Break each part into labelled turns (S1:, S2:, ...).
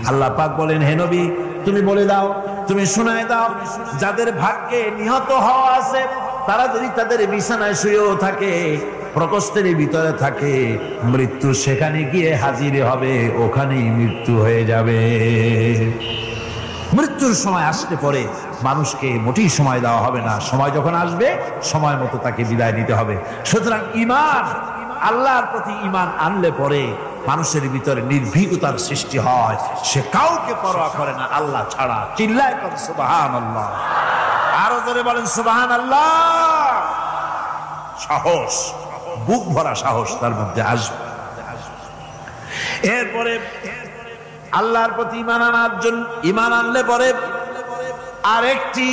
S1: আল্লাহ পাক বলেন, হে নবী তুমি বলে দাও, তুমি শোনায় দাও, যাদের ভাগ্যে নিহত হওয়া আছে তারা যদি তাদের বিছানায় শুয়েও থাকে, প্রকোষ্ঠের ভিতরে থাকে, মৃত্যু সেখানে গিয়ে হাজির হবে, ওখানেই মৃত্যু হয়ে যাবে। মৃত্যুর সময় আসতে পরে মানুষকে মোটেই সময় দেওয়া হবে না, সময় যখন আসবে সময় মতো তাকে বিদায় নিতে হবে। সুতরাং ঈমান, আল্লাহর প্রতি ঈমান আনলে পরে মানুষের ভিতরে নির্ভীকতার সৃষ্টি হয়, সে কাউকে পরোয়া করে না আল্লাহ ছাড়া। চিল্লায় করেন সুবহানাল্লাহ, আরো জোরে বলেন সুবহানাল্লাহ। সাহস, বুক ভরা সাহস তার মধ্যে আসবে। এরপরে আল্লাহর প্রতি ঈমান আনলে পরে আরেকটি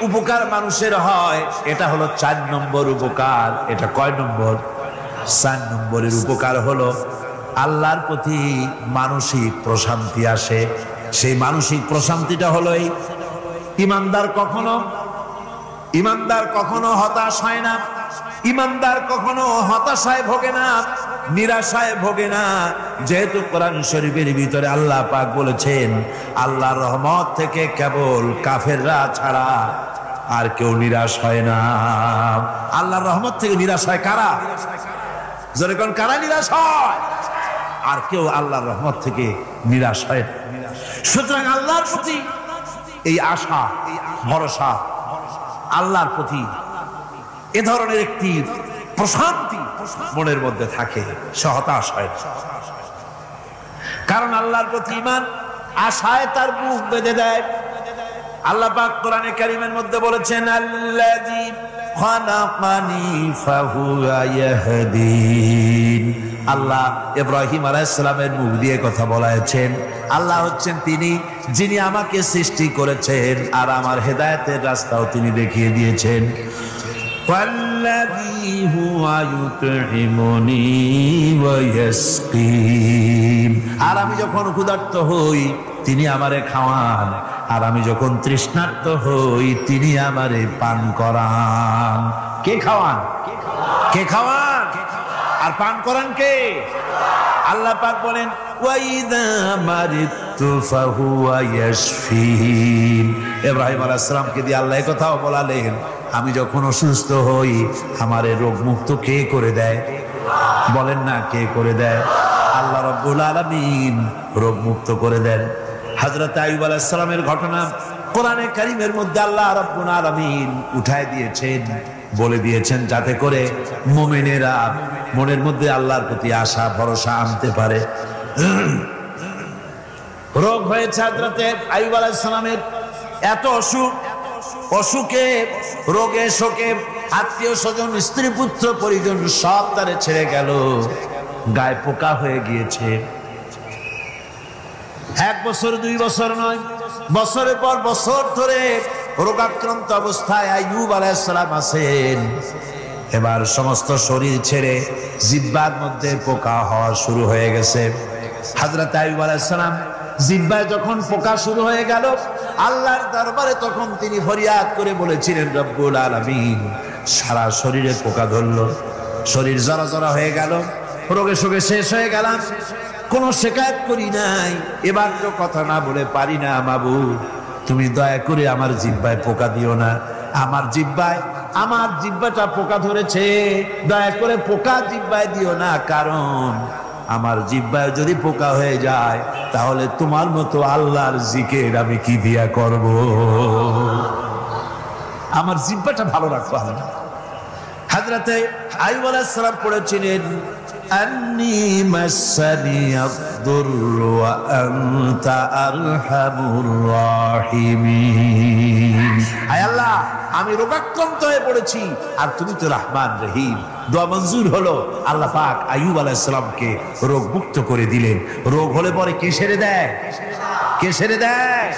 S1: উপকার মানুষের হয়, এটা হলো 4 নম্বর উপকার। এটা কয় নম্বর? 4 নম্বরের উপকার হলো আল্লাহর প্রতি মানসিক প্রশান্তি আসে। সেই মানসিক প্রশান্তিটা হলো এই, ঈমানদার কখনো হতাশ হয় না, ঈমানদার কখনো হতাশায় ভোগে না, নিরাশায় ভোগে না। যেহেতু কোরআন শরীফের ভিতরে আল্লাহ পাক বলেছেন, আল্লাহর রহমত থেকে কেবল কাফেররা ছাড়া আর কেউ নিরাশ হয় না। আল্লাহর রহমত থেকে নিরাশ হয় কারা? যেরকম কারা নিরাশ হয়? আর কেউ আল্লাহর রহমত থেকে নিরাশ হয় না। সুতরাং আল্লাহর প্রতি এই আশা, ভরসা, আল্লাহর প্রতি এ ধরনের একটি প্রশান্তি মনের মধ্যে থাকে, সে হতাশ হয়। কারণ আল্লাহর প্রতি ঈমান আশায় তার বুক বেঁধে দেয়। আল্লাহ পাক কোরআনে কারীমের মধ্যে বলেছেন, আল্লাযী খালাকানি ফাহুয়া ইয়াহদিন। আল্লাহ ইব্রাহিম আলাইহিস সালামের মুখ দিয়ে কথা বলেছেন, আল্লাহ হচ্ছেন তিনি যিনি আমাকে সৃষ্টি করেছেন আর আমার হেদায়েতের রাস্তাও তিনি দেখিয়ে দিয়েছেন। ওয়াল্লাযী হুয়া ইউতঈমুনি ওয়া ইয়াসকিন। আর আমি যখন ক্ষুধার্ত হই তিনি আমারে খাওয়ান, আর আমি যখন তৃষ্ণার্ত হই তিনি আমারে পান করান। কে খাওয়ান? কে খাওয়ান আর পান করান কে? আল্লাহ পাক বলেন, ওয়াইদা মারিতু ফাহুয়া ইয়াশফিন। ইব্রাহিম আলাইহিস সালামকে দিয়ে আল্লাহ এই কথাও বলালেন, আমি যখন অসুস্থ হই আমারে রোগ মুক্ত কে করে দেয়? বলেন না, কে করে দেয়? আল্লাহ রাব্বুল আলামিন রোগ মুক্ত করে দেন। হযরত আইয়ুব আলাইহিস সালামের ঘটনা কোরআনে কারীমের মধ্যে আল্লাহ রাব্বুল আলামিন উঠায় দিয়েছেন, বলে দিয়েছেন, যাতে করে মুমিনেরা মনের মধ্যে আল্লাহর প্রতি আশা ভরসা আনতে পারে। রোগ হয়েছে হযরত আইয়ুব আলাইহিস সালামের, এত অসুখ, অসুখে রোগে শোকে আত্মীয় স্বজন স্ত্রী পুত্র পরিজন সব তারে ছেড়ে গেল, গায়ে পোকা হয়ে গিয়েছে। 1 বছর 2 বছর নয়, বছরের পর বছর ধরে রোগাক্রান্ত অবস্থায় আইয়ুব আলাইহিস সালাম আছেন। এবার সমস্ত শরীর ছেড়ে জিহ্বার মধ্যে পোকা হওয়া শুরু হয়ে গেছে। হযরত আইয়ুব আলাইহিস সালাম জিহ্বায় যখন পোকা শুরু হয়ে গেল, আল্লাহর দরবারে তখন তিনি ফরিয়াদ করে বলেছিলেন, রব্বুল আলামিন, সারা শরীরে পোকা ধরলো, শরীর জরা জরা হয়ে গেল, রোগে শোকে শেষ হয়ে গেলাম, কোনো শিকায়ত করি নাই, এবার তো কথা না বলে পারি না। মাবুদ, তুমি দয়া করে আমার জিহ্বায় পোকা দিও না, আমার জিহ্বাটা পোকা ধরেছে, দয়া করে পোকা জিহ্বায় দিও না, কারণ আমার জিহ্বায় যদি পোকা হয়ে যায় তাহলে তোমার মতো আল্লাহর জিকির আমি কি দিয়া করব? আমার জিহ্বাটা ভালো রাখবো। হযরত আইয়ুব আলাইহিস সালাম পড়েছিলেন, আন্নী মাসানিয়াদ-দুররু ওয়া আনতা আরহামুর রাহিমিন। আয় আল্লাহ, আমি রোগাক্রান্ত হয়ে পড়েছি আর তুমি তো রহমান রহিম। দোয়া মঞ্জুর হলো, আল্লাহ পাক আইয়ুব আলাইহিস সালামকে রোগ মুক্ত করে দিলেন। রোগ হলে পরে কে সেরে দেয়? কে সেরে দেয়?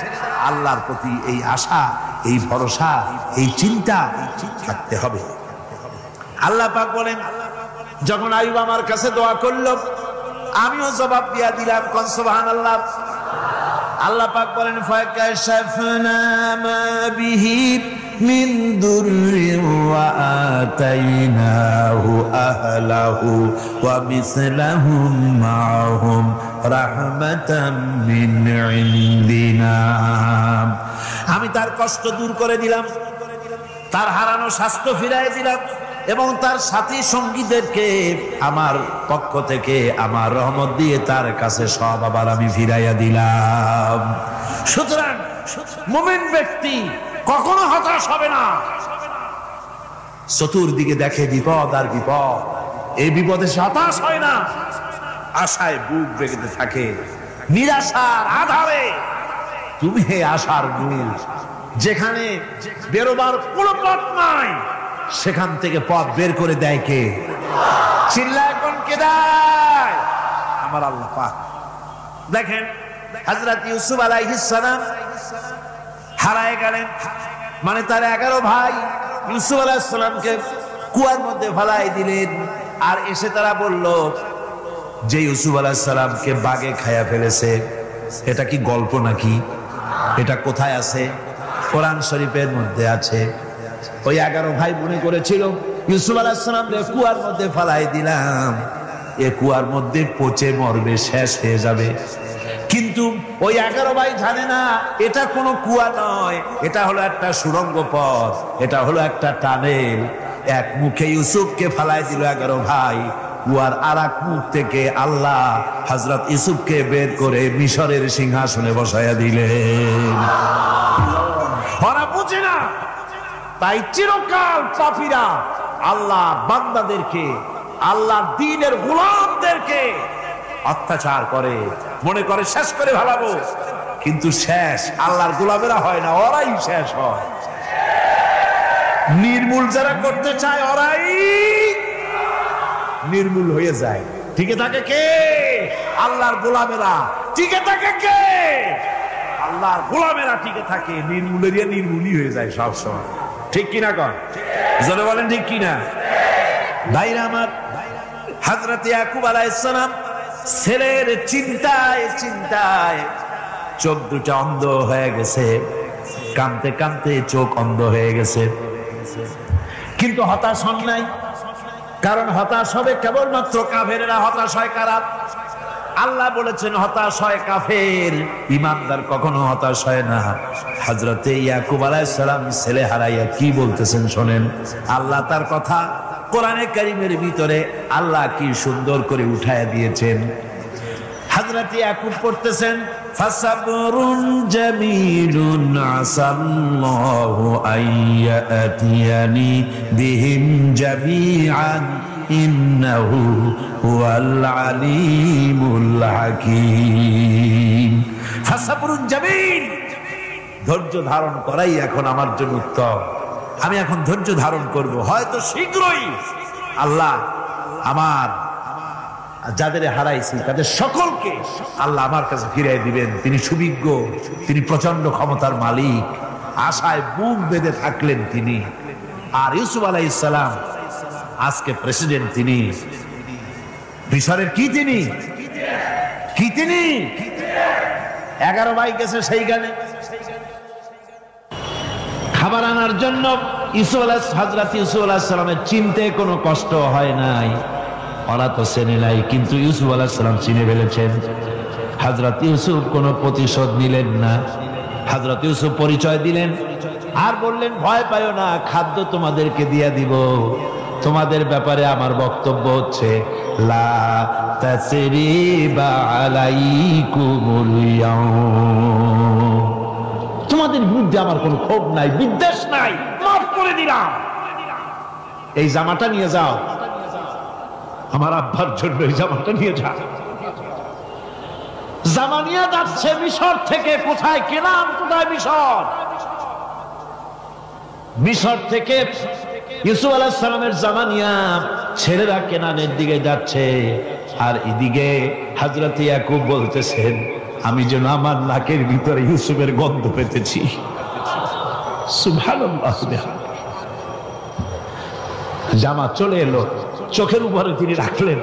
S1: আল্লাহর প্রতি এই আশা, এই ভরসা, এই চিন্তা থাকতে হবে। আল্লাহ পাক বলেন, যখন আইয়ুব আমার কাছে দোয়া করলো আমিও জবাব দিয়া দিলাম। কোন সুবহানাল্লাহ। আল্লাহ পাক বলেন, ফাকাশাফনা মা বিহি মিন দুররিন ওয়া আতাইনাহু আহলাহু ওয়া মিসলাহুম মাআহুম রাহমাতাম মিন ইনদিনা। আমি তার কষ্ট দূর করে দিলাম, তার হারানো স্বাস্থ্য ফিরাই দিলাম, এবং তার সাথী সঙ্গীদেরকে আমার পক্ষ থেকে আমার রহমত দিয়ে তার কাছে সব আবার আমি ফিরাইয়া দিলাম। সুতরাং মুমিন ব্যক্তি কখনো হতাশ হবে না। চতুর্দিকে দেখে বিপদ আর বিপদ, এই বিপদে সে হতাশ হয় না, আশায় বুক বেঁধে থাকে। নিরাশার আধারে তুমি হে আশার নূর, যেখানে বেরোবার কোনো পথ নাই সেখান থেকে পথ বের করে দেয় কে? চিল্লায় কোন কে দেয়? আমার আল্লাহ পাক। দেখেন হযরত ইউসুফ আলাইহিস সালাম হারায় গেলেন, মানে তার 11 ভাই ইউসুফ আলাইহিস সালামকে কুয়ার মধ্যে ফেলাই দিলেন। আর এসে তারা বলল যে ইউসুফ আলাইহিস সালামকে বাঘে খায়া ফেলেছে। এটা কি গল্প নাকি? এটা কোথায় আছে? কোরআন শরীফের মধ্যে আছে। ওই 11 ভাই মনে করেছিল ইউসুফ আলাইহিস সালামকে কুয়ার মধ্যে ফেলাই দিলাম, এ কুয়ার মধ্যে পচে মরবে, শেষ হয়ে যাবে। কিন্তু ওই 11 ভাই জানে না এটা কোনো কুয়া নয়, এটা হলো একটা সুড়ঙ্গ পথ, এটা হলো একটা টানেল। এক মুখে ইউসুফকে ফেলাই দিল 11 ভাই, কুয়ার আরেক মুখ থেকে আল্লাহ হযরত ইউসুফকে বের করে মিশরের সিংহাসনে বসাইয়া দিলেন। ওরা বুঝে না, তাই চিরকাল পাপীরা আল্লাহ বান্দাদেরকে, আল্লাহর দ্বীনের গোলামদেরকে অত্যাচার করে, মনে করে শেষ করে ভালাবো, কিন্তু শেষ আল্লাহর গোলামেরা হয় না, ওরাই শেষ হয়। নির্মূল যারা করতে চায় ওরাই নির্মূল হয়ে যায়। টিকে থাকে কে? আল্লাহর গোলামেরা। টিকে থাকে কে? আল্লাহর গোলামেরা টিকে থাকে। নির্মূলেরিয়া নির্মূলই হয়ে যায় সব সময়। ঠিক কিনা কন? জোরে বলেন ঠিক কিনা? ভাইরা আমার, হযরত ইয়াকুব আলাইহিস সালাম ছেলের চিন্তায় চিন্তায় চোখ দুটো অন্ধ হয়ে গেছে, কাঁদতে কাঁদতে চোখ অন্ধ হয়ে গেছে। কিন্তু হতাশ হন নাই, কারণ হতাশ হবে কেবলমাত্র কাফেরেরা। হতাশ হয় কারা? আল্লাহ বলেছেন হতাশ হয় কাফের, ইমানদার কখনো হতাশ হয় না। হযরত ইয়াকুব আলাইহিস সালাম ছেলে হারাইয়া কি বলতেছেন শোনেন। আল্লাহ তার কথা কোরআনে কারীমের ভিতরে আল্লাহ কি সুন্দর করে উঠায়া দিয়েছেন। হযরত ইয়াকুব পড়তেছেন ফাসাবরুন জামিলুন আসাল্লাহু আইয়াতিয়ানি বিহিম জামিআন ইন্নাহু হুয়াল আলিমুল হাকীম। ফাসাবরুন জামিল, ধৈর্য ধারণ করাই এখন আমার জন্য উত্তম। আমি এখন ধৈর্য ধারণ করব, হয়তো শীঘ্রই আল্লাহ আমার যাদের হারাইছি তাদের সকলকে আল্লাহ আমার কাছে ফিরিয়ে দিবেন। তিনি সুবিজ্ঞ, তিনি প্রচন্ড ক্ষমতার মালিক। আশায় বুক বেঁধে থাকলেন তিনি। আর ইউসুফ আলাইহিস সালাম আজকে প্রেসিডেন্ট। তিনি মিশরের কি? তিনি কি? তিনি 11 ভাই গেছে সেইখানে খাবার আনার জন্য। হযরত ইউসুফ আলাইহিস সালামের চিনতে কোনো কষ্ট হয় নাই, ওরা তো চেনে নাই, কিন্তু ইউসুফ আলাইহিস সালাম চিনে ফেলেছেন। হযরত ইউসুফ কোনো প্রতিশোধ নিলেন না। হযরত ইউসুফ পরিচয় দিলেন আর বললেন ভয় পাইও না, খাদ্য তোমাদেরকে দিয়ে দিব। তোমাদের ব্যাপারে আমার বক্তব্য হচ্ছে লা তাসরিবা আলাইকুমুল ইয়াউম, তোমাদের বিরুদ্ধে আমার কোনো ক্ষোভ নাই, বিদ্বেষ নাই, মাফ করে দিলাম। এই জামাটা নিয়ে যাও, আমার আব্বার জন্য এই জামাটা নিয়ে যাও। জামা নিয়ে যাচ্ছে মিশর থেকে। কোথায় কেনান? কোথায় মিশর? মিশর থেকে ইউসুফ আলাইহিস সালামের জামা নিয়ে ছেলেরা কেনানের দিকে যাচ্ছে। আর এদিকে হযরত ইয়াকুব বলতেছেন আমি যেন আমার নাকের ভিতরে ইউসুফের গন্ধ পেতেছি। সুবহানাল্লাহ। জামা চলে এলো, চোখের উপরে তিনি রাখলেন,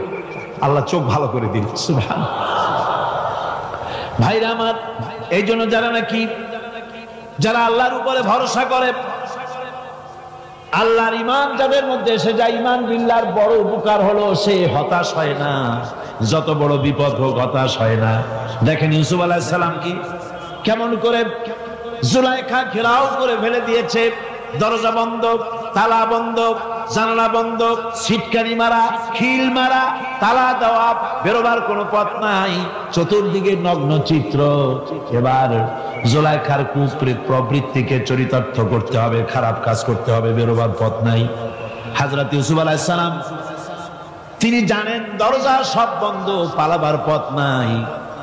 S1: আল্লাহ চোখ ভালো করে দিল। সুবহানাল্লাহ। ভাইরা আমার, এই জন্য যারা নাকি যারা আল্লাহর উপরে ভরসা করে আল্লাহর ঈমান যাদের মধ্যে এসে যায়, ঈমান বিল্লাহর বড় উপকার হলো সে হতাশ হয় না, যত বড় বিপদ হোক হতাশ হয় না। দেখেন ইউসুফ আলাইহিস সালাম কি কেমন করে জুলাইখা ঘেরাও করে ফেলে দিয়েছে, দরজা বন্ধ, তালা বন্ধ, জানালা বন্ধ, ছিটকানি মারা, খিল মারা, তালা দেওয়া, বেরোবার কোনো পথ নাই, চতুর্দিকে নগ্ন চিত্র। এবার জুলাইখার কুপ্রবৃত্তিকে চরিতার্থ করতে হবে, খারাপ কাজ করতে হবে, বেরোবার পথ নাই। হযরত ইউসুফ আলাইহিস সালাম তিনি জানেন দরজা সব বন্ধ, পালাবার পথ নাই,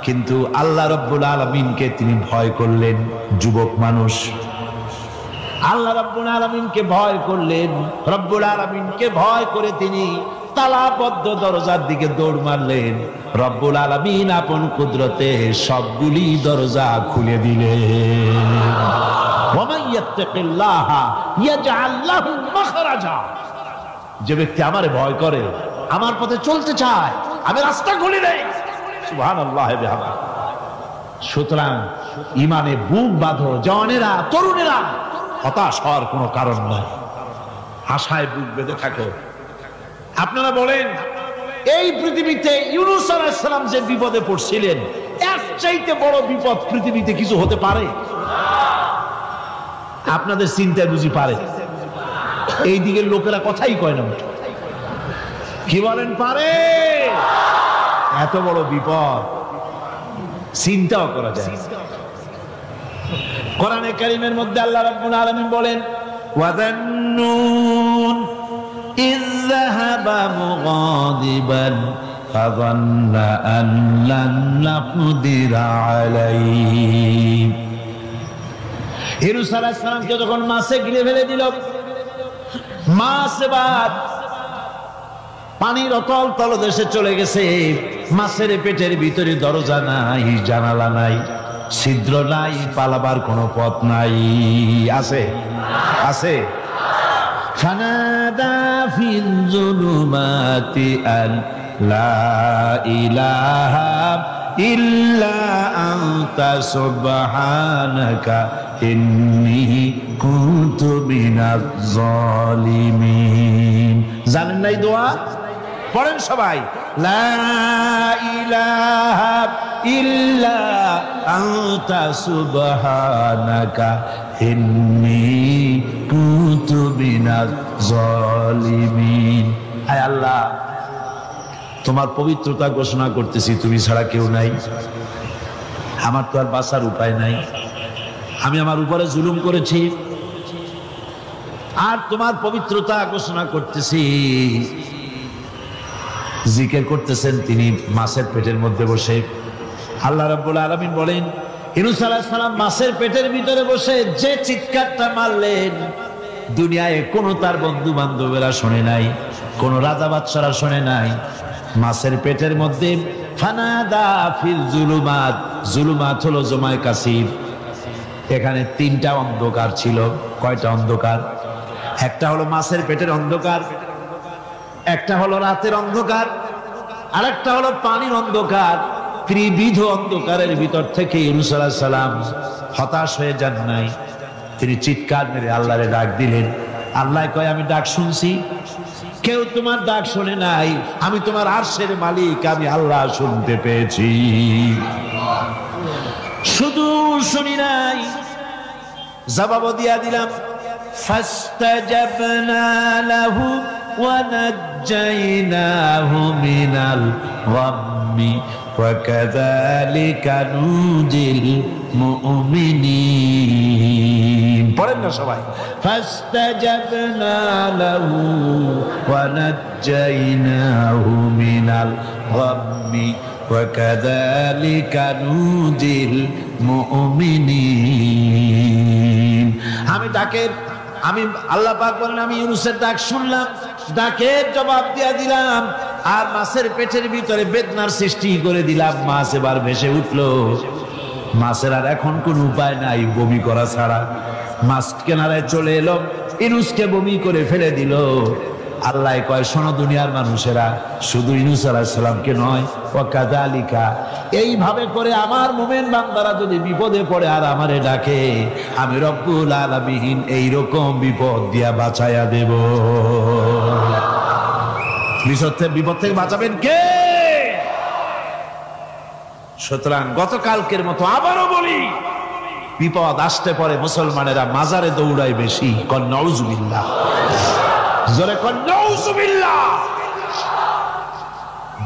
S1: কিন্তু আল্লাহ রাব্বুল আলামিনকে তিনি ভয় করলেন। যুবক মানুষ, আল্লাহ রাব্বুল আলামিনকে ভয় করলেন। রব্বুল আলামিনকে ভয় করে তিনি তালাবদ্ধ দরজার দিকে দৌড় মারলেন। রব্বুল আলামিন আপন কুদরতে সবগুলি দরজা খুলে দিলেন। ওয়া ইয়াত্তাকিল্লাহা ইয়াজআল লাহু মাখরাজা। যে ব্যক্তি আমারে ভয় করে, আমার পথে চলতে চায়, আমি রাস্তা খুলে দেই। সুবহানাল্লাহ ওয়া বিহামদিহি। সুতরাং ঈমানে বুক বাঁধো জওয়ানেরা, তরুণেরা, হতাশ হওয়ার কোনো কারণ নাই, আশায় বুক বেঁধে থাকো। আপনারা বলেন এই পৃথিবীতে ইউনূস আলাইহিস সালাম যে বিপদে পড়ছিলেন, এর চাইতে বড় বিপদ পৃথিবীতে কিছু হতে পারে? আপনাদের চিন্তায় বুঝি পারে? এই দিকের লোকেরা কথাই কয় না। কি বলেন পারে? এত বড় বিপদ চিন্তাও করা যায়। কোরআনে কারীমের মধ্যে আল্লাহ রাব্বুল আলামিন বলেন, ওয়াযান্নুন ইয যাহাবা মুগাদিবান ফাযান্না আন লান নাকদিরা আলাইহি। ইউনূস আলাইহিস সালামকে যখন মাছে গিলে ফেলে দিল, মাছ এবার পানির অতল তলদেশে চলে গেছে। মাছের পেটের ভিতরে দরজা নাই, জানালা নাই, ছিদ্র নাই, পালাবার কোনো পথ নাই। আছে? আছে? ফানাদা ফিল যুলুমাতি আন লা ইলাহা ইল্লা আনতা সুবহানাকা ইন্নী কুনতু মিনাজ জালিমিন। জানেন নাই দোয়া? পড়েন সবাই, লা ইলাহা ইল্লা আনতা সুবহানাকা ইন্নী কুনতু মিনাজ জালিমিন। আয় আল্লাহ, তোমার পবিত্রতা ঘোষণা করতেছি, তুমি ছাড়া কেউ নাই, আমার তো আর বাঁচার উপায় নাই, আমি আমার উপরে জুলুম করেছি, আর তোমার পবিত্রতা ঘোষণা করতেছি। জিকির করতেছেন তিনি মাছের পেটের মধ্যে বসে। আল্লাহ রাব্বুল আলামিন বলেন, ইউনূস আলাইহিস সালাম মাছের পেটের ভিতরে বসে যে চিৎকারটা মারলেন, দুনিয়ায় কোনো তার বন্ধু বান্ধবেরা শোনে নাই, কোন রাজা বাদশারা শোনে নাই। মাছের পেটের মধ্যে ফানাদা ফিল যুলুমাত, যুলুমাত হলো জমায় কাসির। এখানে তিনটা অন্ধকার ছিল। কয়টা অন্ধকার? একটা হলো মাছের পেটের অন্ধকার, একটা হলো রাতের অন্ধকার, আরেকটা হলো পানির অন্ধকার। ত্রিবিধ অন্ধকারের ভিতর থেকে ইউনূস আলাইহিস সালাম হতাশ হয়ে যান নাই, তিনি চিৎকার মেরে আল্লাহরে ডাক দিলেন। আল্লাহ কয়, আমি ডাক শুনছি, কেউ তোমার ডাক শোনে নাই, আমি তোমার আরশের মালিক, আমি আল্লাহ শুনতে পেয়েছি। শুধু শুনি নাই, জবাব দিয়া দিলাম। ফাস্তাজাবনা লাহু ওয়া নাজ্জাইনাহু মিনাল গাম্মি ওয়া কাযালিকা নুজিল মুমিনিন। পড়েন না সবাই, ফাস্তাজাবনা লাহু ওয়া নাজ্জাইনাহু মিনাল গাম্মি ওয়া কাযালিকা নুজিল মুমিনিন। আমি আল্লাহ পাক বলেন, আমি ইউনূসের ডাক শুনলাম, ডাকের জবাব দিয়া দিলাম, আর মাছের পেটের ভিতরে বেদনার সৃষ্টি করে দিলাম। মাছ এবার ভেসে উঠলো। মাছের আর এখন কোন উপায় নাই বমি করা ছাড়া। মাছ কেনারায় চলে এলো, ইউনূসকে বমি করে ফেলে দিল। আল্লাহ কয়, শোনো দুনিয়ার মানুষেরা, শুধু ইউনূস আলাইহিস সালামকে নয়, ওয়া কাযালিকা, এইভাবে করে আমার মুমিন বান্দারা যদি বিপদে পড়ে আর আমারে ডাকে, আমি রব্বুল আলামিন এইরকম বিপদ দিয়া বাঁচায়া দেব। বিপদ থেকে বাঁচাবেন কে? সুতরাং গতকালকের মতো আবারও বলি, বিপদ আসতে পরে মুসলমানেরা মাজারে দৌড়ায় বেশি। কন নাউযুবিল্লাহ, জোরে কন নাউযুবিল্লাহ।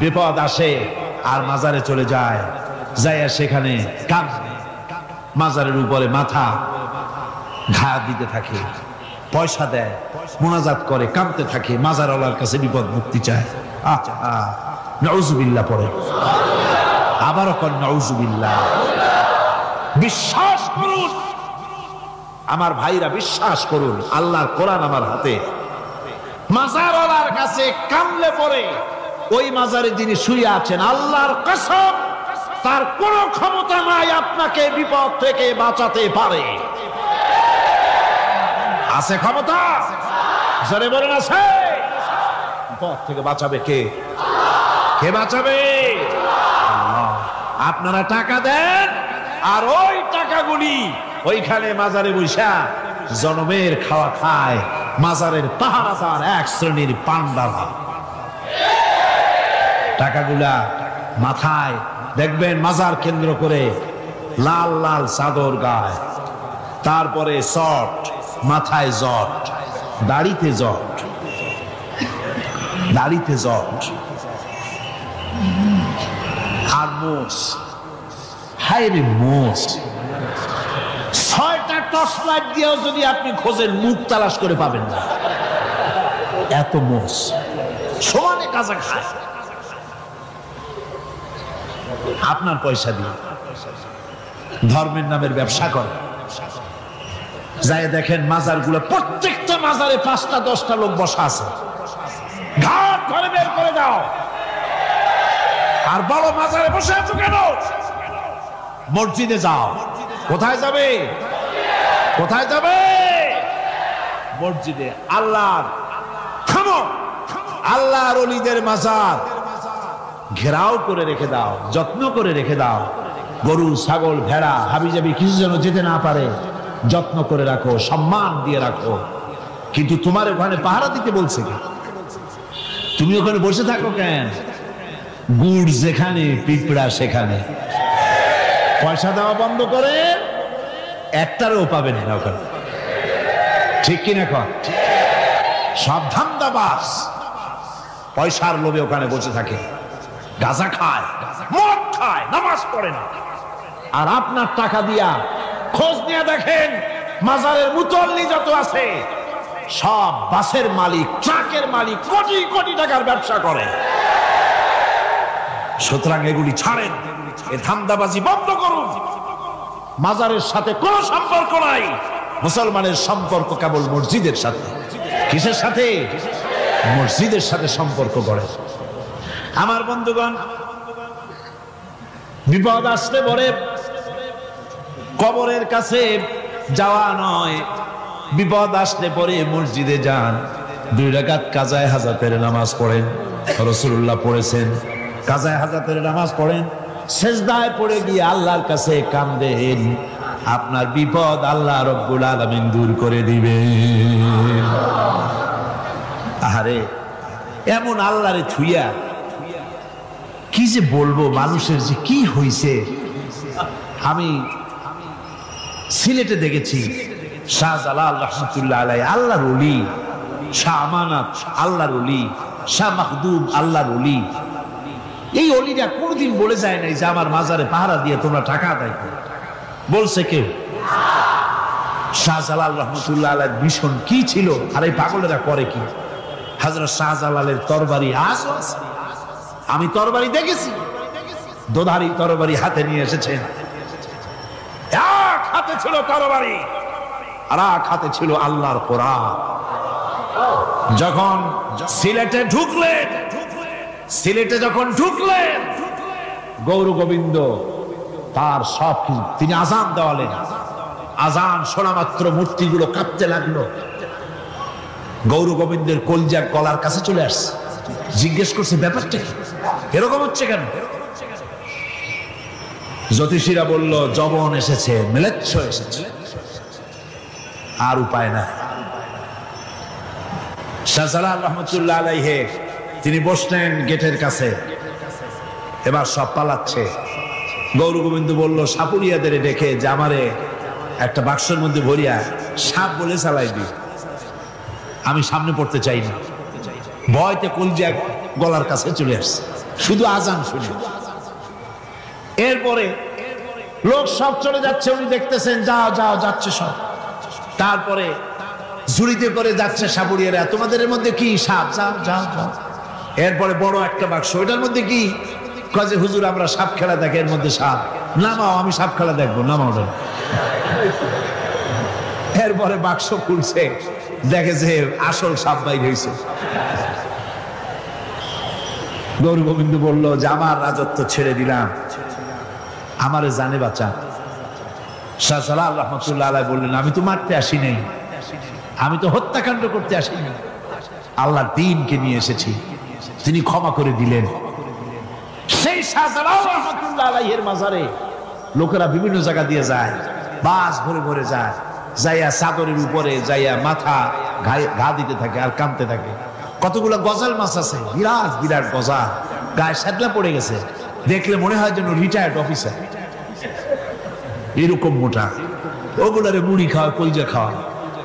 S1: বিপদ আসে আর মাজারে চলে যায়, যাইয়া সেখানে কাঁদে, মাজারের উপরে মাথা ঘা দিতে থাকে, পয়সা দেয়, মুনাজাত করে, কাঁদতে থাকে, মাজারওয়ালার কাছে বিপদ মুক্তি চায়। নাউযুবিল্লাহ পড়ে, আবারও কন নাউযুবিল্লাহ। বিশ্বাস করুন আমার ভাইরা, বিশ্বাস করুন, আল্লাহর কোরআন আমার হাতে। মাজারওয়ালার কাছে কামলে পড়ে ওই মাজারে যিনি শুয়ে আছেন, আল্লাহর কসম তার কোনো ক্ষমতা নাই আপনাকে বিপদ থেকে বাঁচাতে পারে। আছে ক্ষমতা? জোরে বলেন আছে। বিপদ থেকে বাঁচাবে কে? কে বাঁচাবে? আল্লাহ। আপনারা টাকা দেন আর ওই টাকাগুলি ওইখানে মাজারে বৈশা জনমের খাওয়া খায়, মাজারের পাহারাদার এক শ্রেণীর পান্ডারা। টাকাগুলা মাথায় দেখবেন মাজার কেন্দ্র করে লাল লাল চাদর গায়, তারপরে শট, মাথায় জট, দাড়িতে জট, দাড়িতে জট, আর মোষ। হায়রে মোষ! 6টা টর্চ লাইট দিয়েও যদি আপনি খোঁজেন, মুখ তালাশ করে পাবেন না, এত মোষ সমানে কাজা খায় আপনার পয়সা দিয়ে। ধর্মের নামের ব্যবসা করে। যাই দেখেন মাজারগুলো, প্রত্যেকটা মাজারে 5টা 10টা লোক বসা আছে। ঘাট ঘরে বের করে দাও। আর বড় মাজারে বসে আছো কেন? মসজিদে যাও। কোথায় যাবে? কোথায় যাবে? মসজিদে। আল্লাহর থামো, আল্লাহর ওলিদের মাজার ঘেরাও করে রেখে দাও, যত্ন করে রেখে দাও। গরু, ছাগল, ভেড়া, হাবিজাবি কিছু যেন যেতে না পারে, যত্ন করে রাখো, সম্মান দিয়ে রাখো। কিন্তু তোমার ওখানে পাহারা দিতে বলছে কি? তুমি ওখানে বসে থাকো কেন? গুড় যেখানে, পিঁপড়া সেখানে। পয়সা দেওয়া বন্ধ করে একটারও পাবেন না ওখানে। ঠিক কিনা কর? সব ধান্দাবাজ পয়সার লোভে ওখানে বসে থাকে, গাঁজা খায়, মদ খায়, নামাজ পড়ে না। আর আপনার টাকা দিয়া খোঁজ নিয়ে দেখেন, মাজারের মুতল্লি যত আছে সব বাসের মালিক, ট্রাকের মালিক, কোটি কোটি টাকার ব্যবসা করে। সুতরাং এগুলি ছাড়েন, এ ধান্দাবাজি বন্ধ করুন। মাজারের সাথে কোনো সম্পর্ক নাই। মুসলমানের সম্পর্ক কেবল মসজিদের সাথে। কিসের সাথে? মসজিদের সাথে সম্পর্ক গড়ে। আমার বন্ধুগণ, বিপদ আসলে পরে কবরের কাছে যাওয়া নয়, বিপদ আসলে পরে মসজিদে যান, 2 রাকাত কাজায়ে হাজাতের নামাজ পড়েন। রাসূলুল্লাহ পড়েছেন, কাজায়ে হাজাতের নামাজ পড়েন, সেজদায় পড়ে গিয়ে আল্লাহর কাছে কাঁদেন, আপনার বিপদ আল্লাহ রব্বুল আলামিন দূর করে দিবেন। আরে এমন আল্লাহরে ছুঁয়া কি যে বলবো, মানুষের যে কি হইছে। আমি সিলেটে দেখেছি শাহজালাল রহমতুল্লাহ আলাইহি, আল্লাহর ওলি, শাহ আমানত আল্লাহর ওলি, শাহ মাখদুম আল্লাহর ওলি। এই ওলিরা কোনদিন বলে যায় নাই যে আমার মাজারে পাহারা দিয়ে তোমরা টাকা আদায় করো। বলছে কেউ? শাহজালাল রহমতুল্লাহ আলাইহির মিশন কি ছিল আর এই পাগলেরা করে কি? হযরত শাহজালালের তরবারি আজ আমি তরবারি দেখেছি, দোধারি তরবারি হাতে নিয়ে এসেছেন। এক হাতে ছিল তরবারি আর এক হাতে ছিল আল্লাহর কোরআন। যখন সিলেটে ঢুকলেন, গৌর গোবিন্দ তার সব কিছু, তিনি আজান দেওয়ালেন। আজান শোনা মাত্র মূর্তিগুলো কাঁপতে লাগলো। গৌর গোবিন্দের কলজার গলার কাছে চলে আসছে, জিজ্ঞেস করছে ব্যাপারটা কি, এরকম হচ্ছে কেন? জ্যোতিষীরা বলল যবন এসেছে, ম্লেচ্ছ এসেছে, আর উপায় না। শাহজালাল রহমতুল্লাহ আলাইহি তিনি বসলেন গেটের কাছে, এবার সব পালাচ্ছে। গৌর গোবিন্দ বলল সাপুরিয়াদের ডেকে যে আমারে একটা বাক্সের মধ্যে ভরিয়া সাপ বলে চালাই দি, আমি সামনে পড়তে চাই না। ভয়তে কলজা গলার কাছে চলে আসছে শুধু আজান শুনে। এরপরে লোক সব চলে যাচ্ছে, উনি দেখতেছেন যাও যাও যাচ্ছে সব। তারপরে ঝুড়িতে করে যাচ্ছে সাপুরিয়ারা, তোমাদের মধ্যে কি সাপ, যাও যাও যাও। এরপরে বড় একটা বাক্স, ওইটার মধ্যে কি, কাজে হুজুর আমরা সাপ খেলা দেখি, এর মধ্যে সাপ, নামাও আমি সাপ খেলা দেখবো, নামাও। এরপরে বাক্স খুলছে, দেখে যে আসল সাপ বাইর হয়েছে। গৌর গোবিন্দ বলল যে আমার রাজত্ব ছেড়ে দিলাম, আমারে জানে বাঁচা। শাহজালাল রহমতুল্লাহ আলাইহি বললেন আমি তো মারতে আসি নাই, আমি তো হত্যাকাণ্ড করতে আসিনি, আল্লাহর দ্বীনকে নিয়ে এসেছি। তিনি ক্ষমা করে দিলেন। সেই শাহজালাল রহমতুল্লাহ আলাইহির মাজারে লোকেরা বিভিন্ন জায়গা দিয়ে যায়, বাস ভরে ভরে যায়, যাইয়া চাদরের উপরে যাইয়া মাথা ঘা দিতে থাকে আর কাঁদতে থাকে। কতগুলো গজাল মাছ আছে, বিরাট বিরাট গজাল, গায়ে সাদলা পড়ে গেছে, দেখলে মনে হয় যেন রিটায়ার্ড অফিসার, এরকম মোটা। ওগুলারে মুড়ি খাওয়া, কলজা খাওয়া।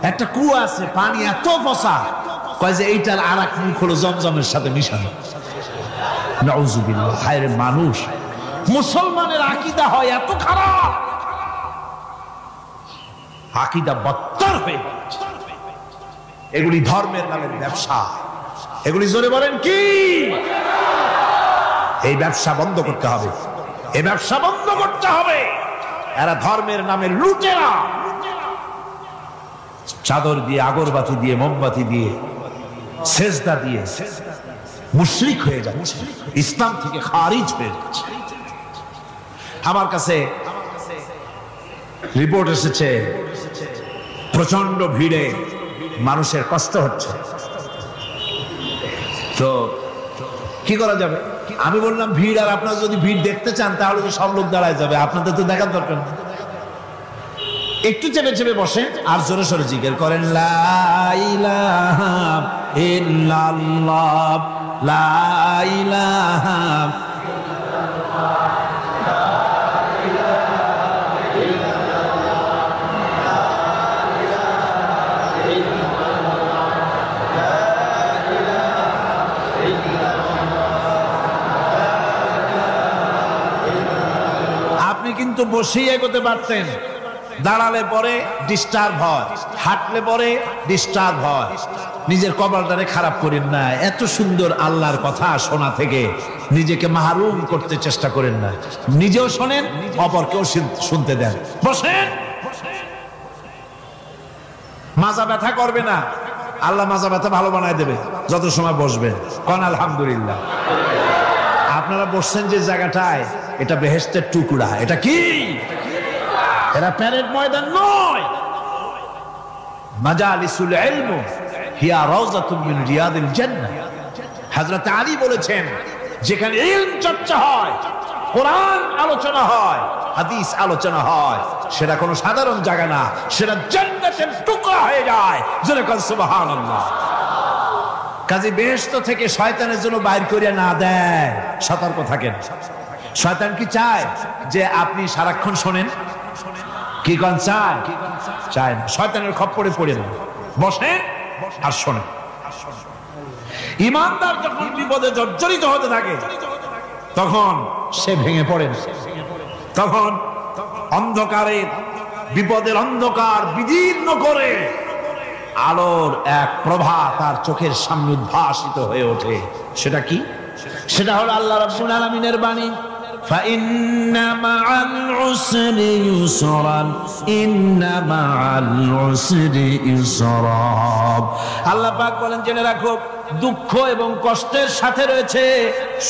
S1: একটা কুয়া আছে, পানি এত পচা, কয় যে এইটার আর এক মুখ হলো জমজমের সাথে মিশানো। নাউজুবিল্লাহ। হায়রে মানুষ, মুসলমানের আকীদা হয় এত খারাপ, আকীদা বদতর হয়ে যাচ্ছে। এগুলি ধর্মের নামের ব্যবসা, এগুলি জোরে বলেন কি? এই ব্যবসা বন্ধ করতে হবে, এই ব্যবসা বন্ধ করতে হবে। এরা ধর্মের নামের লুটেরা, চাদর দিয়ে, আগরবাতি দিয়ে, মোমবাতি দিয়ে, সেজদা দিয়ে মুশরিক হয়ে যাচ্ছে, ইসলাম থেকে খারিজ হয়ে যাচ্ছে। আমার কাছে রিপোর্ট এসেছে প্রচন্ড ভিড়ে মানুষের কষ্ট হচ্ছে, তো কি করা যাবে? আমি বললাম ভিড়, আর আপনারা যদি ভিড় দেখতে চান তাহলে তো সব লোক দাঁড়ায় যাবে, আপনাদের তো দেখার দরকার নেই। একটু চেপে চেপে বসেন আর জোরে সোরে জিকির করেন লা ইলাহা ইল্লাল্লাহ, লা ইলাহা কিন্তু বসেই এগোতে পারতেন, দাঁড়ালে পরে ডিস্টার্ব হয়, হাঁটলে পরে ডিস্টার্ব হয়। নিজের কপালটারে খারাপ করেন না, এত সুন্দর আল্লাহর কথা শোনা থেকে নিজেকে মাহরুম করতে চেষ্টা করেন না। নিজেও শোনেন, অপরকেও শুনতে দেন। বসেন, মাজা ব্যথা করবে না, আল্লাহ মাজা ব্যথা ভালো বানায় দেবে যত সময় বসবেন। কোন আলহামদুলিল্লাহ। আপনারা বসছেন যে জায়গাটায়, এটা বেহেশতের টুকরা। এটা কি? এটা প্যারেড ময়দান নয়। মাজালিসুল ইলম হিয়া রাওযাতুম মিন রিয়াদিল জান্নাহ। হযরত আলী বলেছেন, যেখানে ইলম চর্চা হয়, কোরআন আলোচনা হয়, হাদিস আলোচনা হয়, সেটা কোনো সাধারণ জায়গা না, সেটা জান্নাতের টুকরা হয়ে যায়। জোরে বলেন সুবহানাল্লাহ। কাজে বেহেশত থেকে শয়তানের জন্য বাইর করিয়া না দেয়, সতর্ক থাকেন। শয়তান কি চায় যে আপনি সারাক্ষণ শোনেন? কি কোন চায়? চায় না। শয়তানের খপ্পরে পড়ে না, বসেন আর শোনেন। ঈমানদার যখন বিপদে জর্জরিত হতে থাকে তখন সে ভেঙে পড়ে না, তখন অন্ধকারে, বিপদের অন্ধকার বিদীর্ণ করে আলোর এক প্রভা তার চোখের সামনে উদ্ভাসিত হয়ে ওঠে। সেটা কি? সেটা হলো আল্লাহ রাব্বুল আলামিনের বাণী, ফাইন্না মাআল উসরি ইউসরান, ইন্না মাআল উসরি ইউসরা। আল্লাহ পাক বলেন, জেনে রাখো, দুঃখ এবং কষ্টের সাথে রয়েছে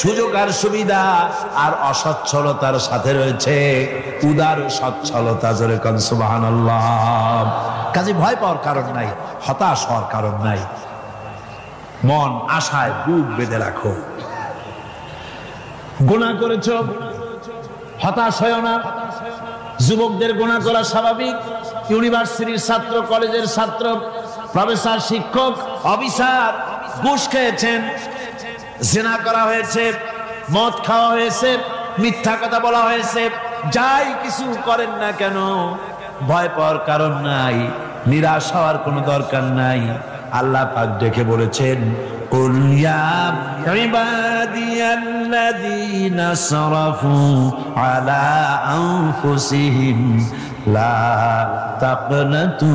S1: সুযোগ আর সুবিধা, আর অসচ্ছলতার সাথে রয়েছে উদার সচ্ছলতা। জোরে কোন সুবহানাল্লাহ। কাজে ভয় পাওয়ার কারণ নাই, হতাশ হওয়ার কারণ নাই। মন আশায় বুক বেঁধে রাখো। গুনাহ করেছ, হতাশ হয় না। যুবকদের গুনাহ করা স্বাভাবিক। ইউনিভার্সিটির ছাত্র, কলেজের ছাত্র, প্রফেসর, শিক্ষক, অফিসার ঘুষ খেয়েছেন, জিনা করা হয়েছে, মদ খাওয়া হয়েছে, মিথ্যা কথা বলা হয়েছে, যাই কিছু করেন না কেন ভয় পাওয়ার কারণ নাই, নিরাশ হওয়ার কোনো দরকার নাই। আল্লাহ পাক ডেকে বলেছেন, কুল ইয়া ইবাদিয়াল্লাযীনা আসরাফু আলা আনফুসিহিম লা তাকনাতু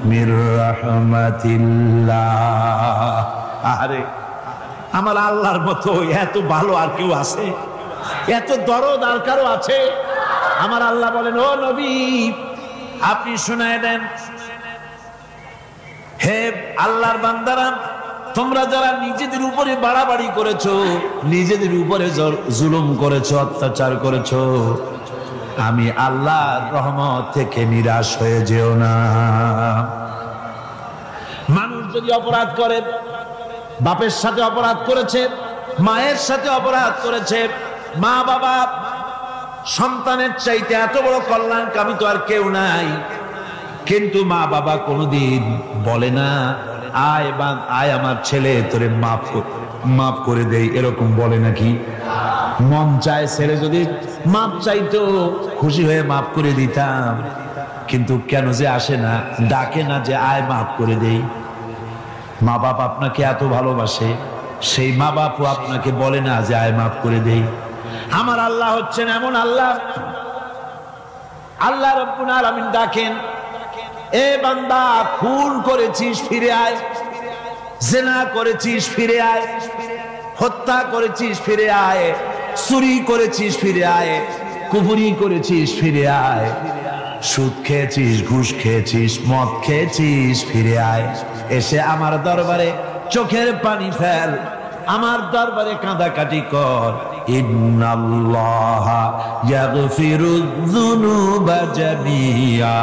S1: মির রাহমাতিল্লাহ। আরে আমার আল্লাহর মতো এত ভালো আর কেউ আছে? এত দরদ আর কারো আছে? আমার আল্লাহ বলেন, ও নবী আপনি শুনায় দেন, হে আল্লাহর বান্দারা, তোমরা যারা নিজেদের উপরে বাড়াবাড়ি করেছো, নিজেদের উপরে জুলুম করেছো, অত্যাচার করেছো, আমি আল্লাহর রহমত থেকে নিরাশ হয়ে যেও না। মানুষ যদি অপরাধ করে, বাপের সাথে অপরাধ করেছে, মায়ের সাথে অপরাধ করেছে, মা বাবা সন্তানের চাইতে এত বড় কল্যাণকামী তো আর কেউ নাই, কিন্তু মা বাবা কোনোদিন বলে না আয় আমার ছেলে তোরে মাফ করে দেই, এরকম বলে নাকি? মন চায় ছেলে যদি মাপ চাইতো খুশি হয়ে মাফ করে দিতাম, কিন্তু কেন যে আসে না, ডাকে না যে আয় মাফ করে দেই। মা বাপ আপনাকে এত ভালোবাসে, সেই মা বাপও আপনাকে বলে না যে আয় মাফ করে দেই। আমার আল্লাহ হচ্ছেন এমন আল্লাহ, আল্লাহ রাব্বুল আলামিন ডাকেন, এ বান্দা খুন করেছিস ফিরে আয়, জিনা করেছিস ফিরে আয়, হত্যা করেছিস ফিরে আয়, চুরি করেছিস ফিরে আয়, কুফরি করেছিস ফিরে আয়, সুদ খেয়েছিস, ঘুষ খেয়েছিস, মদ খেয়েছিস ফিরে আয়, এসে আমার দরবারে চোখের পানি ফেল, আমার দরবারে কাঁদাকাটি কর। ইন্নাল্লাহা ইয়াগফিরুয যুনুবা জামিআ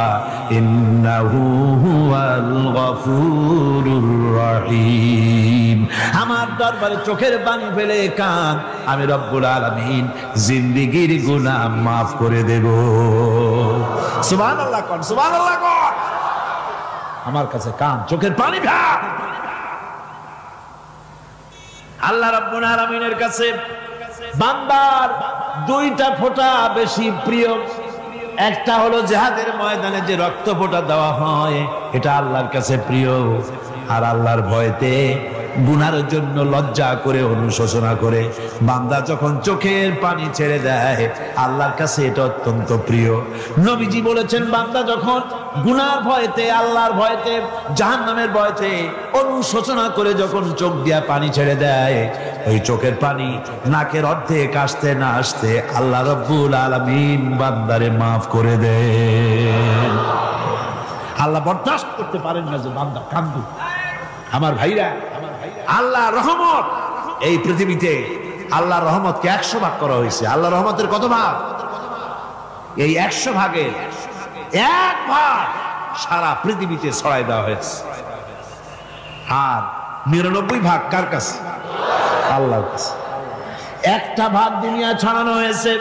S1: ইন্নাহু হুয়াল গফুরুর রহিম। আমার দরবারে চোখের পানি ফেলে কাঁদ, আমি রব্বুল আলামিন জিন্দেগীর গুনাহ মাফ করে দেব। সুবহানাল্লাহ কোন, সুবহানাল্লাহ কোন। আমার কাছে কাঁদ, চোখের পানি ফেল। আল্লাহ রাব্বুল আলামিনের কাছে বান্দার দুইটা ফোঁটা বেশি প্রিয়। একটা হলো জিহাদের ময়দানে যে রক্ত ফোঁটা দেওয়া হয়, এটা আল্লাহর কাছে প্রিয়। আর আল্লাহর ভয়তে গুনার জন্য লজ্জা করে, অনুশোচনা করে বান্দা যখন চোখের পানি ছেড়ে দেয়, আল্লাহর কাছে এটা অত্যন্ত প্রিয়। নবীজি বলেছেন, বান্দা যখন গুনার ভয়তে, আল্লাহর ভয়তে, জাহান্নামের ভয়তে অনুশোচনা করে যখন চোখ দিয়া পানি ছেড়ে দেয়, ওই চোখের পানি নাকের অর্ধেক আসতে না আসতে আল্লাহ রাব্বুল আলামিন বান্দারে মাফ করে দেন। আল্লাহ বরদাস্ত করতে পারেন না যে বান্দা কান্দু। আমার ভাইরা, আল্লাহ রহমত, এই পৃথিবীতে আল্লাহর রহমতকে 100 ভাগ করা হয়েছে। আল্লাহ রহমতের কত ভাগ? এই 100 ভাগের 1 ভাগ সারা পৃথিবীতে ছড়াই দেওয়া হয়েছে। আর 99 ভাগ কার কাছে? আল্লাহর কাছে। একটা ভাগ দুনিয়া ছড়ানো হয়েছে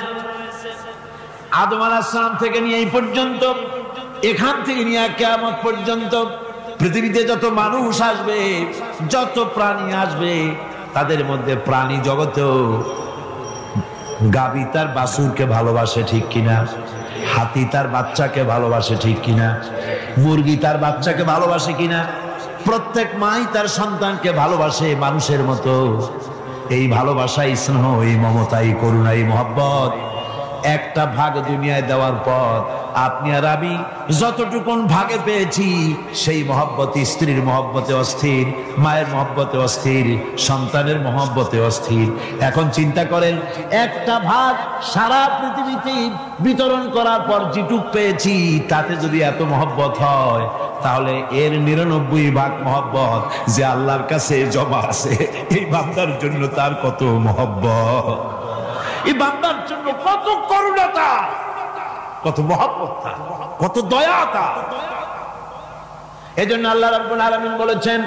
S1: আদম আলাইহিস সালাম থেকে নিয়ে এই পর্যন্ত, এখান থেকে নিয়ে কিয়ামত পর্যন্ত পৃথিবীতে যত মানুষ আসবে, যত প্রাণী আসবে, তাদের মধ্যে প্রাণী জগতেও গাভী তার বাছুরকে ভালোবাসে ঠিক কিনা, হাতি তার বাচ্চাকে ভালোবাসে ঠিক কিনা, মুরগি তার বাচ্চাকে ভালোবাসে কিনা, প্রত্যেক মাই তার সন্তানকে ভালোবাসে মানুষের মতো। এই ভালোবাসা, স্নেহ, এই মমতা, এই করুণা, এই মহব্বত একটা ভাগ দুনিয়ায় দেওয়ার পর আপনি আর আমি যতটুকুন ভাগে পেয়েছি, সেই মহব্বত স্ত্রীর মহব্বতে অস্থির, মায়ের মহব্বতে অস্থির, সন্তানের মহব্বতে অস্থির। এখন চিন্তা করেন, একটা ভাগ সারা পৃথিবীতে বিতরণ করার পর যেটুক পেয়েছি, তাতে যদি এত মহব্বত হয়, তাহলে এর 99 ভাগ মহব্বত যে আল্লাহর কাছে জমা আছে, এই বান্দার জন্য তার কত মহব্বত, এই বান্দার জন্য কত করুণাতা, কত মহব্বতটা, কত দয়াটা। এজন্য আল্লাহ রাব্বুল আলামিন বলেছেন,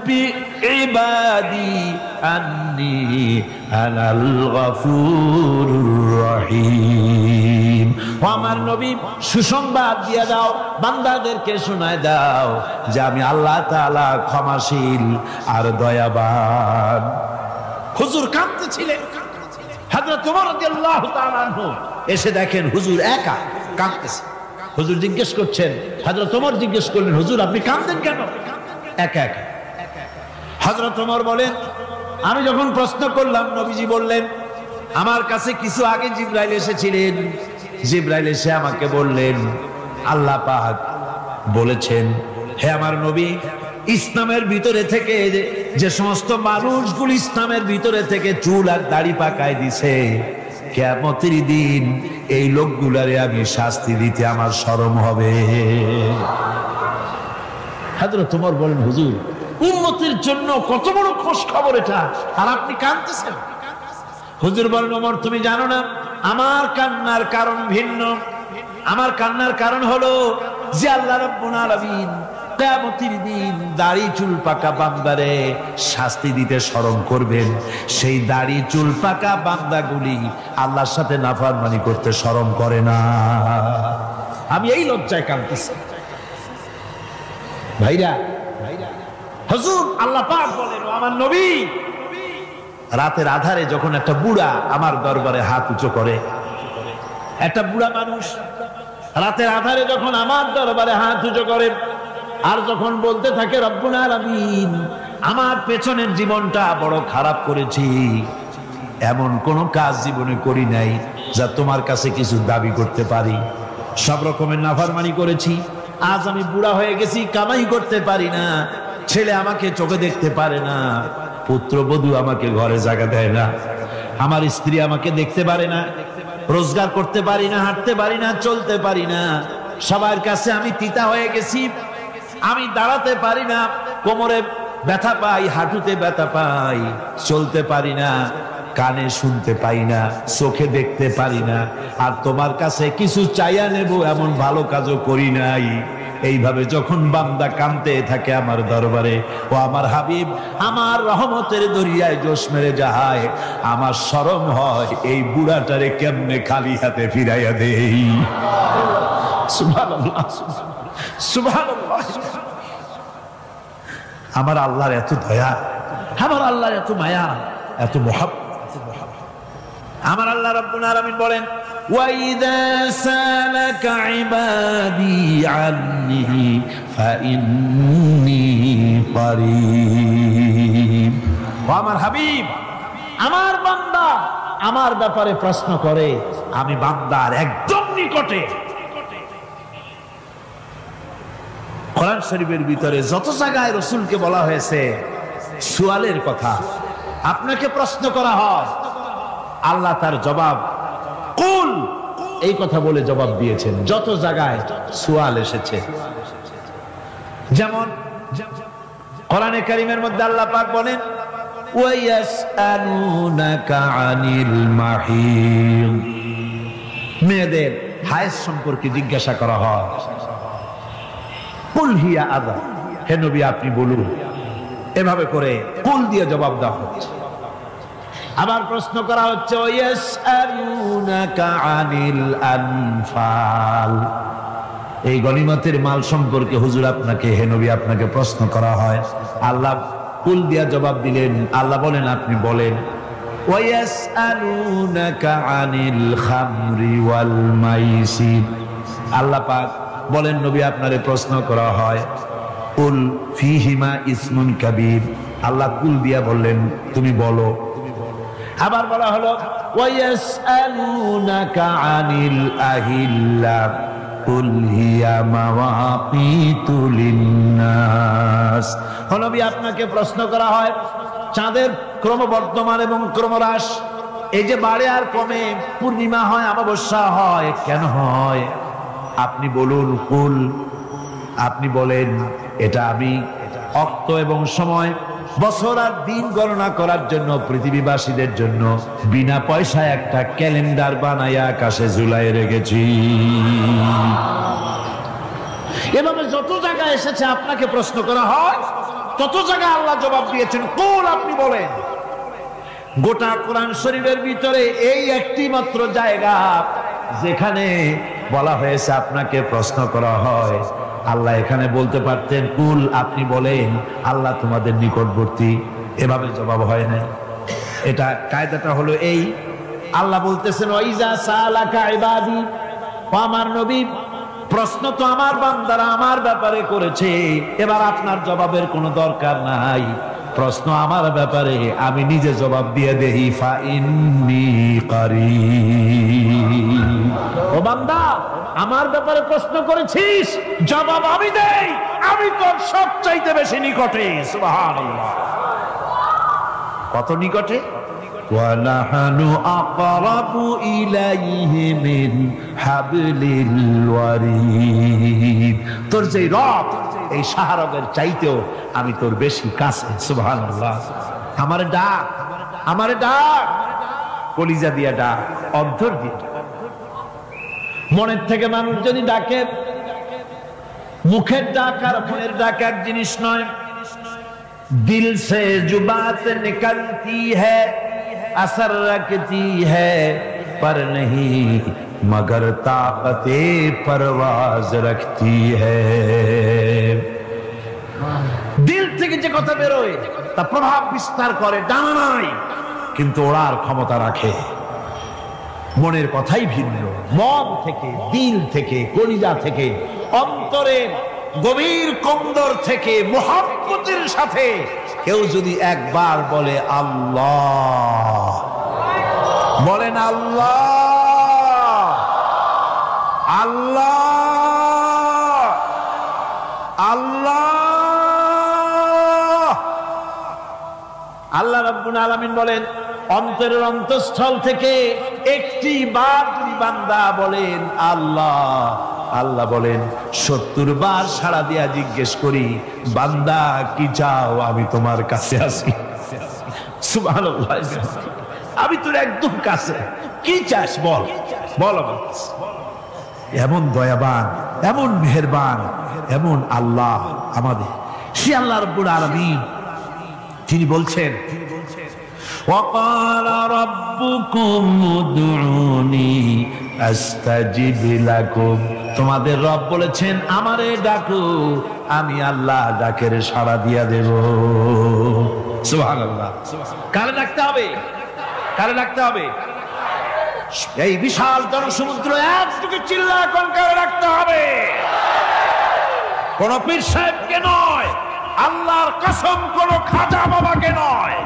S1: নাব্বি ইবাদি আন্নী আনাল গফুরুর রহিম। ও আমার নবী, সুসংবাদ দিয়ে দাও, বান্দাদেরকে শোনায় দাও যে আমি আল্লাহ তাআলা ক্ষমাশীল আর দয়াবান। হুজুর কাঁদতেছিলেন। হযরত ওমর রাদিয়াল্লাহু তাআলা আনহু এসে দেখেন হুজুর একা কাঁদতেছে। হুজুর জিজ্ঞেস করছেন, হযরত ওমর জিজ্ঞেস করলেন, হুজুর আপনি কাঁদেন কেন একা একা? হযরত ওমর বলেন, আমি যখন প্রশ্ন করলাম নবীজি বললেন, আমার কাছে কিছু আগে জিবরাইল এসেছিলেন। জিবরাইল এসে আমাকে বললেন, আল্লাহ পাক বলেছেন, হে আমার নবী, ইসলামের ভিতরে থেকে যে সমস্ত মানুষগুলো ইসলামের ভিতরে থেকে চুল আর দাড়ি পাকায় দিছে, কিয়ামতের দিন এই লোকগুলারে আমি শাস্তি দিতে আমার শরম হবে। হযরত ওমর বলেন, হুজুর উম্মতের জন্য কত বড় খুশ খবর এটা, আর আপনি কাঁদতেছেন। হুজুর বলেন, ওমর তুমি জানো না আমার কান্নার কারণ ভিন্ন। আমার কান্নার কারণ হলো যে আল্লাহ রাব্বুল আলামিন কিয়ামতের দিন দাড়ি চুল পাকা বান্দারে শাস্তি দিতে শরম করবেন। সেই দাড়ি চুল পাকা বান্দাগুলি আল্লাহর সাথে নাফরমানি করতে শরম করে না। আমি এই লজ্জায় কাঁদতেছি। ভাইরা, হুজুর আল্লাহ পাক বলেন, আমার নবী, রাতের আধারে যখন একটা বুড়া আমার দরবারে হাত উঁচু করে, একটা বুড়া মানুষ রাতের আধারে যখন আমার দরবারে হাত উঁচু করে আর যখন বলতে থাকে, রব্বুল আলামিন আমার পেছনের জীবনটা বড় খারাপ করেছি, এমন কোন কাজ জীবনে করি নাই যা তোমার কাছে কিছু দাবি করতে পারি, সব রকমের নাফরমানি করেছি, আজ আমি বুড়া হয়ে গেছি, কামাই করতে পারি না, ছেলে আমাকে চোখে দেখতে পারে না, পুত্রবধূ আমাকে ঘরে জায়গা দেয় না, আমার স্ত্রী আমাকে দেখতে পারে না, রোজগার করতে পারি না, হাঁটতে পারি না, চলতে পারি না, সবার কাছে আমি তিতা হয়ে গেছি, আমি দাঁড়াতে পারি না, কোমরে ব্যথা পাই, হাঁটুতে ব্যথা পাই, চলতে পারি না, কানে শুনতে পাই না, চোখে দেখতে পারি না, আর তোমার কাছে কিছু চাইয়া নেব এমন ভালো কাজও করি নাই। এইভাবে যখন বান্দা কাঁদতে থাকে আমার দরবারে, ও আমার হাবিব আমার রহমতের দরিয়ায় জোশ মেরে যায়, আমার শরম হয় এই বুড়াটারে কেমনে খালি হাতে ফিরাইয়া দেই। সুবহানাল্লাহ, সুবহানাল্লাহ। আমার আল্লাহর এত দয়া, আমার আল্লাহর এত মায়া, এত মহব্বত। আমার আল্লাহ রাব্বুল আলামিন বলেন, وَإِذَا سَأَلَكَ عِبَادِي عَنِّي فَإِنِّي قَرِيبٌ। ও আমার হাবিব, আমার বান্দা আমার ব্যাপারে প্রশ্ন করে, আমি বান্দার একদম নিকটে। কোরআন শরীফের ভিতরে যত জায়গায় রাসূলকে বলা হয়েছে সুয়ালের কথা, আপনাকে প্রশ্ন করা হয়, আল্লাহ তার জবাব কুল এই কথা বলে জবাব দিয়েছেন। যত জায়গায় সুয়াল এসেছে, যেমন কোরআনে কারীমের মধ্যে আল্লাহ পাক বলেন, ওয়ায়াসআলুনাকা আনিল মাহিদ, মেয়েদের হায়েজ সম্পর্কে জিজ্ঞাসা করা হয়, কুল হিয়া আযা, হে নবী আপনি বলুন। এভাবে করে কুল দিয়ে জবাব দেওয়া হচ্ছে। আবার প্রশ্ন করা হচ্ছে, ওয়ায়াসআলুনাকা আনিল আনফাল, এই গনিমতের মাল সম্পর্কে হুজুর আপনাকে, হে নবী আপনাকে প্রশ্ন করা হয়। আল্লাহ কুল দিয়া জবাব দিলেন। আল্লাহ বলেন আপনি বলেন। ওয়ায়াসআলুনাকা আনিল খামরি ওয়াল মাইসির, আল্লাহ পাক বলেন নবী আপনারে প্রশ্ন করা হয়, কুল ফীহিমা ইসমুন কাবীর, আল্লাহ কুল দিয়া বললেন তুমি বলো। আবার বলা হলো, ওয়ায়াসআলুনাকা আনিল আহিল্লা কুল হিয়া মাওয়াকিতু লিন্নাস, নবী আপনাকে প্রশ্ন করা হয় চাঁদের ক্রমবর্ধমান এবং ক্রমহ্রাস, এই যে বাড়ে আর কমে, পূর্ণিমা হয় অমাবস্যা হয়, কেন হয় আপনি বলুন। কুল, আপনি বলেন এটা আমি অক্ত এবং সময়, বছর আর দিন গণনা করার জন্য পৃথিবীবাসীদের জন্য বিনা পয়সায় একটা ক্যালেন্ডার বানাইয়া আকাশে ঝুলাই রেখেছি। এভাবে যত জায়গায় এসেছে আপনাকে প্রশ্ন করা হয়, তত জায়গায় আল্লাহ জবাব দিয়েছেন, কুল, আপনি বলেন। গোটা কোরআন শরীফের ভিতরে এই একটি মাত্র জায়গা যেখানে বলা হয়েছে আপনাকে প্রশ্ন করা হয়। আল্লাহ এখানে বলতে পারতেন, কুল, আপনি বলেন, আল্লাহ তোমাদের নিকটবর্তী। এভাবে জবাব হয় না। এটা কায়দাটা হলো এই, আল্লাহ বলতেছেন, ওয়াইজা সালাকা ইবাদি, আমার নবী, প্রশ্ন তো আমার বান্দারা আমার ব্যাপারে করেছে, এবার আপনার জবাবের কোনো দরকার নাই। প্রশ্ন আমার ব্যাপারে, আমি নিজে জবাব দিয়ে দেই। ফা ইন্নী কারীব। ও বান্দা, আমার ব্যাপারে প্রশ্ন করেছিস, জবাব আমি দেই, আমি তোর সবচাইতে বেশি নিকটে। সুবহানাল্লাহ। কত নিকটে? وَنَحْنُ أَقْرَبُ إِلَيْهِ مِنْ حَبْلِ الْوَرِيدِ। তোর যে রব, এই শাহরগের চাইতেও আমি তোর বেশি কাছে। সুবহানাল্লাহ। আমারে ডাক, আমারে ডাক, কলিজা দিয়া ডাক, অন্তর দিয়ে ডাক। মনের থেকে মানুষ যদি ডাকে, মুখের ডাক আর মনের ডাক এক জিনিস নয়। दिल से जुबात निकलती है, असर रखती है, पर नहीं मगर ताकते परवाज रखती है। दिल থেকে যে কথা বেরোয় তা প্রভাব বিস্তার করে, ডানা নাই, কিন্তু ওড়ার ক্ষমতা রাখে। মনের কথাই ভিন্ন। মন থেকে, দিল থেকে, কলিজা থেকে, অন্তরের গভীর কন্দর থেকে মুহাব্বতের সাথে কেউ যদি একবার বলে আল্লাহ, বলেন আল্লাহ, আল্লাহ, আল্লাহ, আল্লাহ রাব্বুল আলামিন বলেন, অন্তরের অন্তঃস্থল থেকে একটি বার যদি বান্দা বলেন আল্লাহ, আল্লাহ বলেন 70 বার সাড়া দিয়া জিজ্ঞেস করি, বান্দা কি চাও, আমি তোমার কাছে আছি। সুবহানাল্লাহ। আমি তোর একদম কাছে, কি চাস বল, বল। এমন দয়াবান, এমন মেহেরবান, এমন আল্লাহ আমাদের। সে আল্লাহ রাব্বুল আলামিন, তিনি বলছেন, وقال ربكم ادعوني استجب لكم। তোমাদের রব বলেছেন, আমারে ডাকো, আমি আল্লাহ ডাকের সাড়া দিয়া দেব। সুবহানাল্লাহ। কারে ডাকতে হবে? কারে ডাকতে হবে? এই বিশাল জনসমুদ্র একটুকু চিল্লা কোন কারে ডাকতে হবে? কোন পীর সাহেবকে নয়, আল্লাহর কসম কোন খাজা বাবাকে নয়।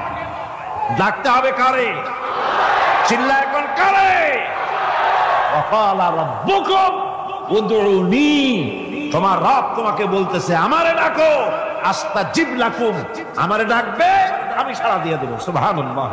S1: ডাকতে হবে কারে? চিল্লা এখন কারে? ওয়াকালা রাব্বুকুম উদউনি। তোমার রব তোমাকে বলতেছে, আমারে ডাকো, আস্তাজিব লাকুম, আমারে ডাকবে, আমি সাড়া দিয়ে দেব। সুবহানাল্লাহ।